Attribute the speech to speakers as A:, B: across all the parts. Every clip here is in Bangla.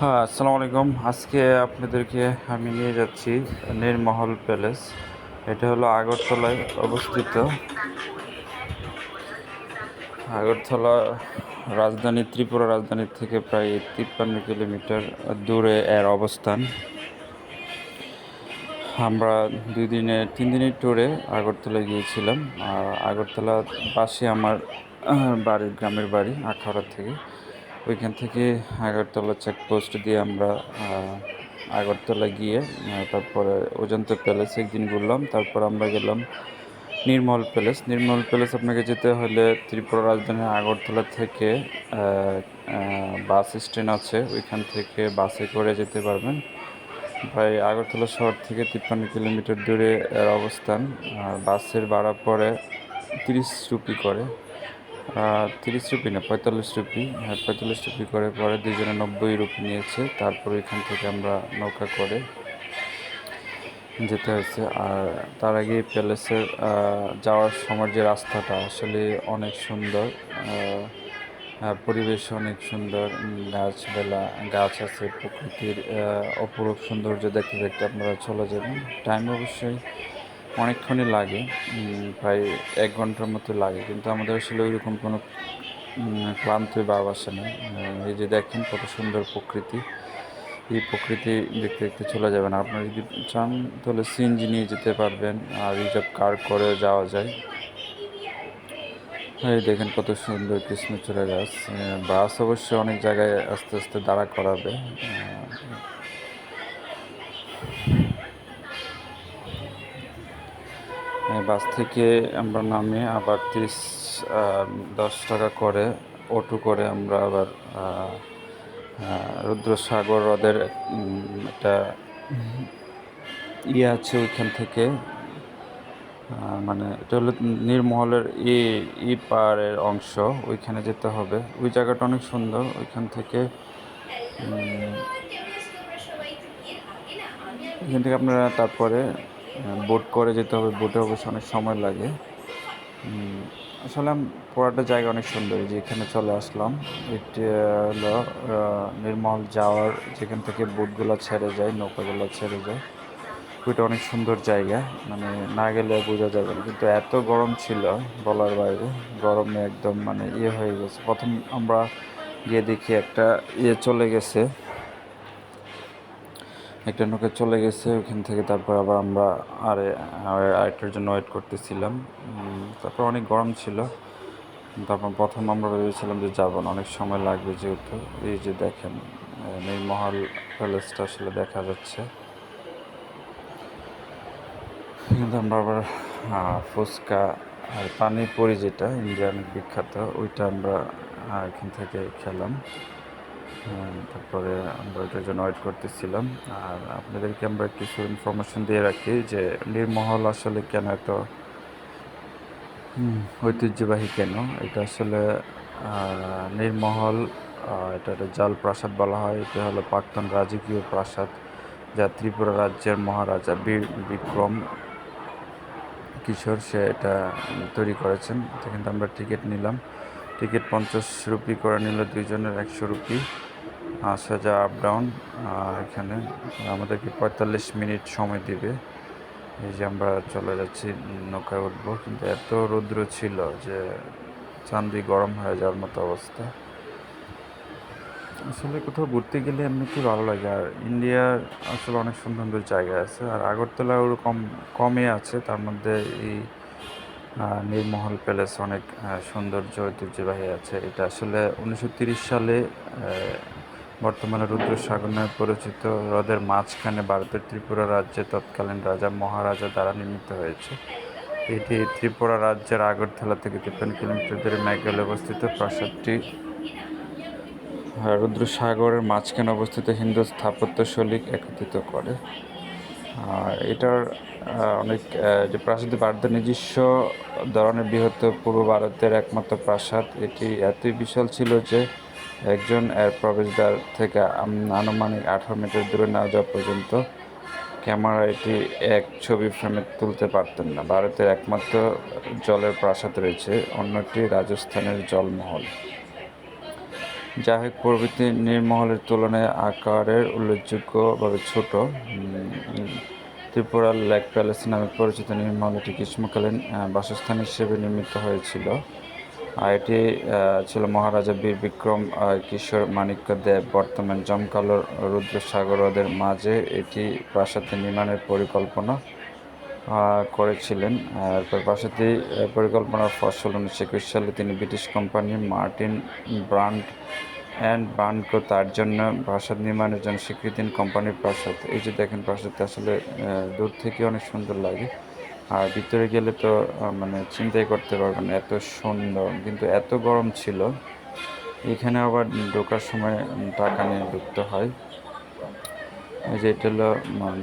A: হ্যাঁ, আসসালামু আলাইকুম। আজকে আপনাদেরকে আমি নিয়ে যাচ্ছি নীরমহল প্যালেস। এটা হলো আগরতলায় অবস্থিত। আগরতলা রাজধানী, ত্রিপুরা রাজধানীর থেকে প্রায় 53 কিলোমিটার দূরে এর অবস্থান। আমরা 3 দিনের ট্যুরে আগরতলায় গিয়েছিলাম। আগরতলার পাশে আমার গ্রামের বাড়ি আখাউড়া থেকে। ওইখান থেকে আগরতলা চেকপোস্ট দিয়ে আমরা আগরতলা গিয়ে তারপরে অজন্তা প্যালেস একদিন ঘুরলাম। তারপর আমরা গেলাম নির্মল প্যালেস আপনাকে যেতে হলে ত্রিপুরা রাজধানীর আগরতলা থেকে বাস স্ট্যান্ড আছে, ওইখান থেকে বাসে করে যেতে পারবেন। প্রায় আগরতলা শহর থেকে 53 কিলোমিটার দূরে এর অবস্থান। আর বাসের ভাড়া পড়ে 30 রুপি করে। 30 রুপি না, 45 রুপি। হ্যাঁ, 45 রুপি করে পরে দুজনে 90 রুপি নিয়েছে। তারপর এখান থেকে আমরা নৌকা করে যেতে হয়েছে। আর তার আগে প্যালেসের যাওয়ার সময় যে রাস্তাটা আসলে অনেক সুন্দর। পরিবেশ অনেক সুন্দর, গাছ আছে, প্রকৃতির অপরূপ সৌন্দর্য দেখতে দেখতে আপনারা চলে যাবেন। টাইম অবশ্যই অনেকক্ষণই লাগে, প্রায় 1 ঘন্টার মতো লাগে, কিন্তু আমাদের আসলে ওইরকম কোনো ক্লান্তি ভাব আসে না। এই যে দেখেন কত সুন্দর প্রকৃতি, এই প্রকৃতি দেখতে দেখতে চলে যাবেন। আপনারা যদি চান তাহলে সিএনজি নিয়ে যেতে পারবেন, আর রিজার্ভ কার করে যাওয়া যায়। এই দেখেন কত সুন্দর কৃষ্ণচূড়া গাছ। বাস অবশ্যই অনেক জায়গায় আস্তে আস্তে দাঁড়া করাবে। বাস থেকে আমরা নামে আবার 10 টাকা করে অটো করে আমরা আবার রুদ্রসাগর হ্রদের একটা আছে ওইখান থেকে, মানে এটা হলো নীরমহলের পাড়ের অংশ, ওইখানে যেতে হবে। ওই জায়গাটা অনেক সুন্দর। ওইখান থেকে আপনারা তারপরে বোট করে যেতে হবে। বোটে অবশ্য অনেক সময় লাগে। আসলে পুরাটা জায়গা অনেক সুন্দর। যে এখানে চলে আসলাম, এটি হলো নীরমহল যাওয়ার, যেখান থেকে বোটগুলো ছেড়ে যায়, নৌকাগুলো ছেড়ে যায়। ওইটা অনেক সুন্দর জায়গা, মানে না গেলে বোঝা যাবে না। কিন্তু এত গরম ছিল বলার বাইরে, গরমে একদম মানে হয়ে গেছে। প্রথম আমরা গিয়ে দেখি একটা চলে গেছে, একটা নৌকা চলে গেছে ওখান থেকে। তারপর আবার আমরা আরেকটার জন্য ওয়েট করতেছিলাম। তারপর অনেক গরম ছিল। তারপর প্রথম আমরা ভেবেছিলাম যে যাবো না, অনেক সময় লাগবে যেহেতু। এই যে দেখেন নীরমহল প্যালেসটা আসলে দেখা যাচ্ছে। কিন্তু আমরা আবার ফুচকা আর পানিপুরি, যেটা ইন্ডিয়ান বিখ্যাত, ওইটা আমরা এখান থেকে খেলাম। তারপরে আমরা ওইটার জন্য ওয়েট করতেছিলাম। আর আপনাদেরকে আমরা কিছু ইনফরমেশন দিয়ে রাখি যে নীরমহল আসলে কেন এত ঐতিহ্যবাহী, কেন এটা আসলে নীরমহল, এটা একটা জাল প্রাসাদ বলা হয়। এটা হলো প্রাক্তন রাজকীয় প্রাসাদ, যা ত্রিপুরা রাজ্যের মহারাজা বীর বিক্রম কিশোর সে এটা তৈরি করেছেন। কিন্তু আমরা টিকিট নিলাম, টিকিট 50 রুপি করে নিল, দুইজনের 100 রুপি। সোজা আপ ডাউন। এখানে আমাদেরকে 45 মিনিট সময় দিবে। এই যে আমরা চলে যাচ্ছি, নৌকায় উঠবো, কিন্তু এত রৌদ্র ছিল যে চান্দি গরম হয়ে যাওয়ার মতো অবস্থা। আসলে কোথাও ঘুরতে গেলে এমনিতেই ভালো লাগে। আর ইন্ডিয়ার আসলে অনেক সুন্দর সুন্দর জায়গা আছে, আর আগরতলা ওরকম কমে আছে। তার মধ্যে এই নীরমহল প্যালেস অনেক সৌন্দর্য ঐতিহ্যবাহী আছে। এটা আসলে 1930 সালে বর্তমানে রুদ্রসাগর নামে পরিচিত হ্রদের মাঝখানে ভারতের ত্রিপুরা রাজ্যে তৎকালীন রাজা মহারাজা দ্বারা নির্মিত হয়েছে। এটি ত্রিপুরা রাজ্যের আগরতলা থেকে 53 কিলোমিটার দূরে মেঘালয়ে অবস্থিত। প্রাসাদটি রুদ্রসাগরের মাঝখানে অবস্থিত হিন্দু স্থাপত্যশৈলী একত্রিত করে। আর এটার অনেক যে প্রাসাদ, ভারতের নিজস্ব ধরনের বৃহত্তর পূর্ব ভারতের একমাত্র প্রাসাদ। এটি এতই বিশাল ছিল যে একজন এর প্রবেশদ্বার থেকে আনুমানিক 18 মিটার দূরে না যাওয়া পর্যন্ত ক্যামেরা এটি এক ছবি ফ্রেমে তুলতে পারতেন না। ভারতের একমাত্র জলের প্রাসাদ রয়েছে, অন্যটি রাজস্থানের জলমহল। যাই হোক, প্রভৃতি নীরমহলের তুলনায় আকারের উল্লেখযোগ্যভাবে ছোট। ত্রিপুরার লেক প্যালেস নামে পরিচিত নীরমহল এটি গ্রীষ্মকালীন বাসস্থান হিসেবে নির্মিত হয়েছিল। আর এটি ছিল মহারাজা বীর বিক্রম কিশোর মাণিক্য দেব বর্তমান জমকালো রুদ্রসাগর হ্রদের মাঝে এটি প্রাসাদটি নির্মাণের পরিকল্পনা করেছিলেন। এরপর প্রাসাদটি পরিকল্পনার ফসল 1921 সালে তিনি British company Martin Brand and বার্নকে তার জন্য প্রাসাদ নির্মাণের জন্য স্বীকৃতি দেন। কোম্পানির প্রাসাদ, এই যে দেখেন প্রাসাদটা আসলে দূর থেকে অনেক সুন্দর লাগে, আর ভিতরে গেলে তো মানে চিন্তাই করতে পারবেন এত সুন্দর। কিন্তু এত গরম ছিল, এখানে আবার ঢোকার সময় টাকা নিয়ে ঢুকতে হয়। এই যে এটা হলো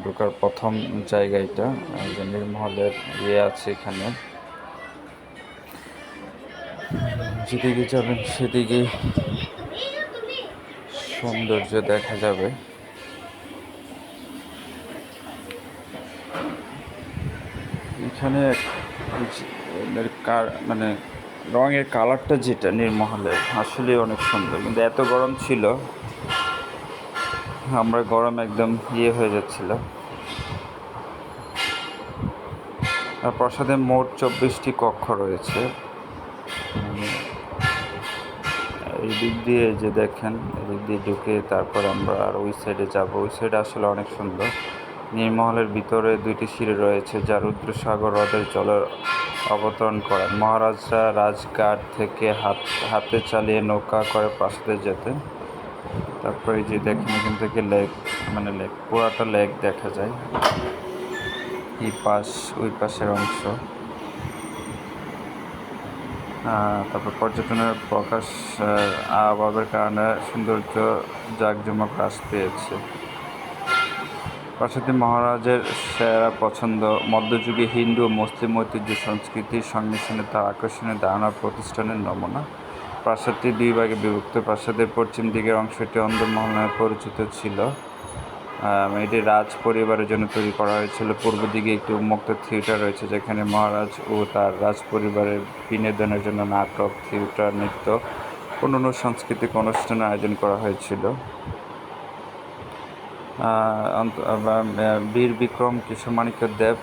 A: ঢোকার প্রথম জায়গা, এটা যে নীরমহলের আছে এখানে। যেদিকে যাবেন সেদিকে সৌন্দর্য দেখা যাবে। এখানে মানে রঙের কালারটা যেটা নীরমহলের আসলে অনেক সুন্দর, কিন্তু এত গরম ছিল আমরা গরম একদম হয়ে যাচ্ছিল। আর প্রাসাদে মোট 24টি কক্ষ রয়েছে। এই দিক দিয়ে যে দেখেন, এদিক দিয়ে ঢুকে তারপর আমরা আর ওই সাইডে যাব। ওই সাইডে আসলে অনেক সুন্দর। নীরমহলের ভিতরে 2টি সিঁড়ি রয়েছে যা রুদ্রসাগর হ্রদের জলে অবতরণ করেন। মহারাজরা রাজঘাট থেকে হাতে চালিয়ে নৌকা করে প্রাসাদে যেতেন। তারপরে যে দেখেন এখান থেকে লেক, মানে লেক পুরাটা লেক দেখা যায়, এই পাশ ওই পাশের অংশ। তারপর পর্যটনের প্রকাশ অভাবের কারণে সৌন্দর্য জাঁকজমক হ্রাস পেয়েছে। প্রাসাদটি মহারাজের সেরা পছন্দ। মধ্যযুগে হিন্দু ও মুসলিম ঐতিহ্য সংস্কৃতির সংমিশ্রণে তার আকর্ষণীয় ধারণা প্রতিষ্ঠানের নমুনা। প্রাসাদটি 2 ভাগে বিভক্ত। প্রাসাদের পশ্চিম দিকের অংশটি অন্দরমহল নামে পরিচিত ছিল। এটি রাজ পরিবারের জন্য তৈরি করা হয়েছিল। পূর্ব দিকে একটি উন্মুক্ত থিয়েটার রয়েছে যেখানে মহারাজ ও তার রাজ পরিবারের বিনোদনের জন্য নাটক, থিয়েটার, নৃত্য, অন্যান্য সাংস্কৃতিক অনুষ্ঠানের আয়োজন করা হয়েছিল। বীর বিক্রম কিশোর মাণিক্য দেব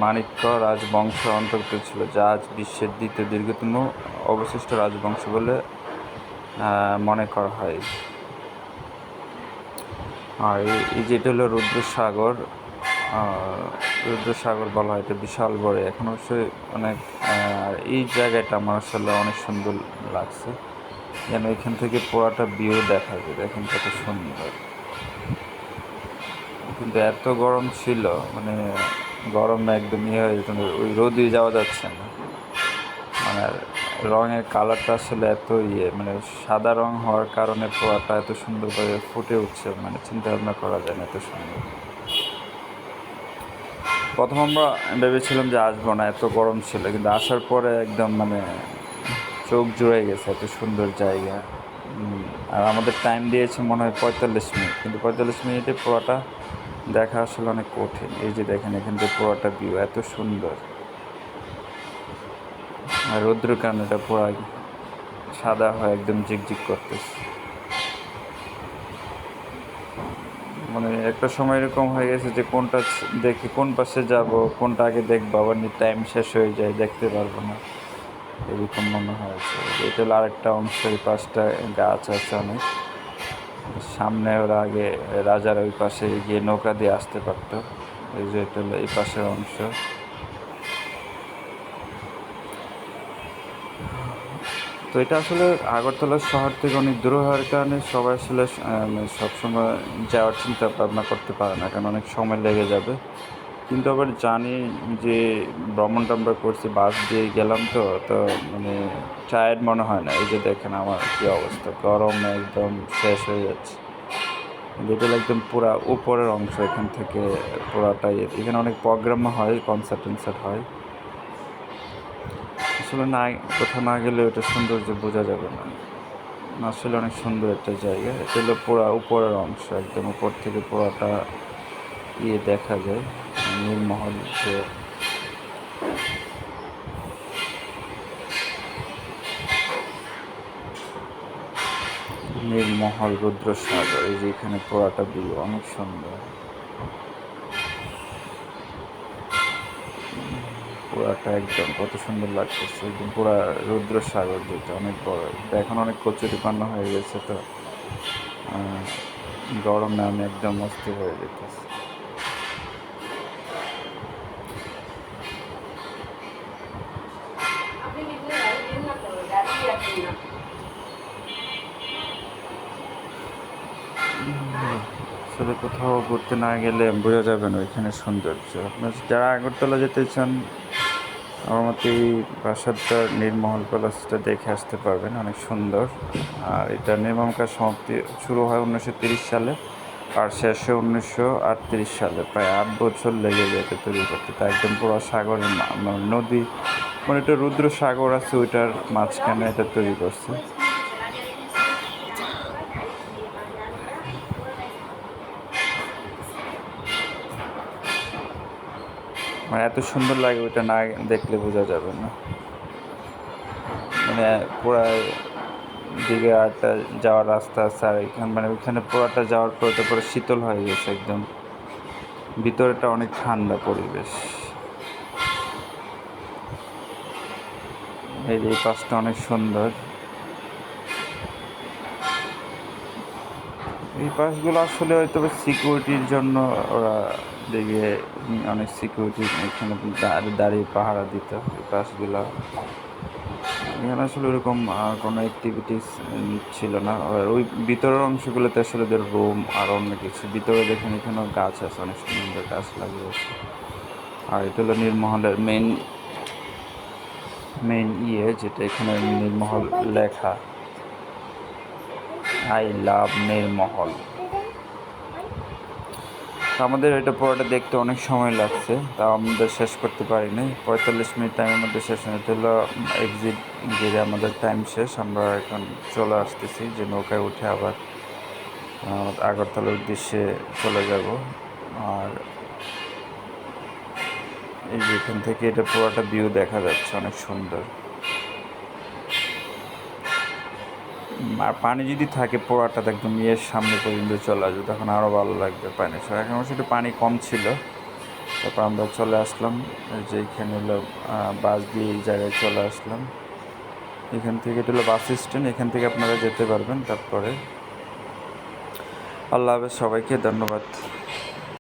A: মাণিক্য রাজবংশ অন্তর্গত ছিল, যা আজ বিশ্বের দ্বিতীয় দীর্ঘতম অবশিষ্ট রাজবংশ বলে মনে করা হয়। আর এই যেটা হলো রুদ্রসাগর, রুদ্রসাগর বলা হয়, এটা বিশাল বড়। এখন অবশ্যই অনেক এই জায়গাটা আমার আসলে অনেক সুন্দর লাগছে, যেন এখান থেকে পুরাটা ভিউ দেখা যায়। দেখেন কত সুন্দর। কিন্তু এত গরম ছিল, মানে গরম একদম হয়ে যেত, ওই রোদে যাওয়া যাচ্ছে না। মানে রঙের কালারটা আসলে এত মানে সাদা রং হওয়ার কারণে পুরাটা এত সুন্দর করে ফুটে উঠছে, মানে চিন্তা ভাবনা করা যায় না এত সুন্দর। প্রথম আমরা ভেবেছিলাম যে আসবো না, এত গরম ছিল, কিন্তু আসার পরে একদম মানে চোখ জুড়ে গেছে, এত সুন্দর জায়গা। আর আমাদের টাইম দিয়েছে মনে হয় 45 মিনিট, কিন্তু 45 মিনিটে পুরোটা দেখা আসলে অনেক কঠিন। এই যে দেখেন এখান থেকে পুরোটা ভিউ এত সুন্দর, আর রৌদ্রের কারণে এটা পুরো সাদা হয়, একদম ঝিকঝিক করতেছে। মানে একটা সময় এরকম হয়ে গেছে যে কোনটা দেখি, কোন পাশে যাব, কোনটা আগে দেখবো, আবার টাইম শেষ হয়ে যায়, দেখতে পারবো না, এরকম মনে হয়েছে। এটা হলো আরেকটা অংশ, এই পাশটা গাছ আছে অনেক। সামনে ওরা আগে রাজারা ওই পাশে গিয়ে নৌকা দিয়ে আসতে পারতো। এই যে এটা হলো এই পাশের অংশ। তো এটা আসলে আগরতলা শহর থেকে অনেক দূর হওয়ার কারণে সবাই আসলে সবসময় যাওয়ার চিন্তা ভাবনা করতে পারে না, কারণ অনেক সময় লেগে যাবে। কিন্তু আবার জানি যে ভ্রমণটা আমরা করছি, বাস দিয়ে গেলাম, তো তো মানে টায়ার্ড মনে হয় না। এই যে দেখেন আমার কী অবস্থা, গরমে একদম শেষ হয়ে যাচ্ছে। এটা একদম পুরা উপরের অংশ, এখান থেকে পুরাটাই। এখানে অনেক প্রোগ্রাম হয়, কনসার্ট হয়। আসলে না, কোথাও না গেলে ওটা সৌন্দর্য বোঝা যাবে না। আসলে অনেক সুন্দর একটা জায়গা। এটা হলো পুরা উপরের অংশ, একদম উপর থেকে পুরাটা দেখা যায় নীরমহল। যে নীলমহল রুদ্রসাগর। এই যে এখানে পুরাটা ভিউ অনেক সুন্দর, পুরাটা একদম কত সুন্দর লাগতেছে, একদম পুরা রুদ্রসাগর যেটা অনেক বড়। এটা এখন অনেক কচুরিপানা হয়ে গেছে, তো গরমে আমি একদম অস্থির হয়ে যেতেছি। আসলে কোথাও ঘুরতে না গেলে বোঝা যাবে না ওইখানে সৌন্দর্য। আপনার যারা আগরতলা যেতে চান, আমার মতে এই প্রাসাদটা নীলমহল প্যালেসটা দেখে আসতে পারবেন, অনেক সুন্দর। আর এটা নির্মাণ কাজ সমাপ্তি শুরু হয় 1930 সালে আর শেষ হয় 1938 সালে। প্রায় 8 বছর লেগে যায় এটা তৈরি করতে। তা একদম পুরো সাগরের নদী, মানে একটা রুদ্র সাগর আছে, ওইটার মাঝখানে এটা তৈরি করছে। মানে এত সুন্দর লাগে, ওইটা না দেখলে বোঝা যাবে না। মানে পুরা দিকে আরেকটা যাওয়ার রাস্তা আছে, আর এখানে মানে ওইখানে পুরাটা যাওয়ার পর তো পুরো শীতল হয়ে গেছে একদম, ভিতরেটা অনেক ঠান্ডা পরিবেশ। এই যে এই পাশটা অনেক সুন্দর। এই পাশগুলো আসলে হয়তো সিকিউরিটির জন্য ওরা দিকে অনেক সিকিউরিটি এখানে দাঁড়িয়ে পাহারা দিত। এই পাশগুলো এখানে আসলে ওরকম কোনো অ্যাক্টিভিটিস ছিল না। আর ওই ভিতরের অংশগুলোতে আসলে ওদের রুম আর অন্য কিছু। ভিতরে দেখেন এখানেও গাছ আছে, অনেক সুন্দর গাছ লাগিয়েছে। আর এটা হলো নীলমহলের মেইন যেটা এখানে নীলমহল লেখা, আই লাভ নীলমহল। আমাদের এটা পুরোটা দেখতে অনেক সময় লাগছে, তাও আমাদের শেষ করতে পারিনি। 45 মিনিট টাইমের মধ্যে শেষ হয়ে যেতে হলো। এক্সিট গেলে আমাদের টাইম শেষ। আমরা এখন চলে আসতেছি যে নৌকায় উঠে আবার আগরতলার উদ্দেশ্যে চলে যাব। আর এই যে এখান থেকে এটা পুরোটা ভিউ দেখা যাচ্ছে, অনেক সুন্দর। আর পানি যদি থাকে পুরাটা একদম সামনে পর্যন্ত চলে আসবে, তখন আরও ভালো লাগবে পানি। এখন অবশ্য একটু পানি কম ছিল, তারপর আমরা চলে আসলাম যে এখানে হলো বাস দিয়ে এই জায়গায় চলে আসলাম। এখান থেকে এটা হলো বাস স্ট্যান্ড, এখান থেকে আপনারা যেতে পারবেন। তারপরে আল্লাহ হাফেজ, সবাইকে ধন্যবাদ।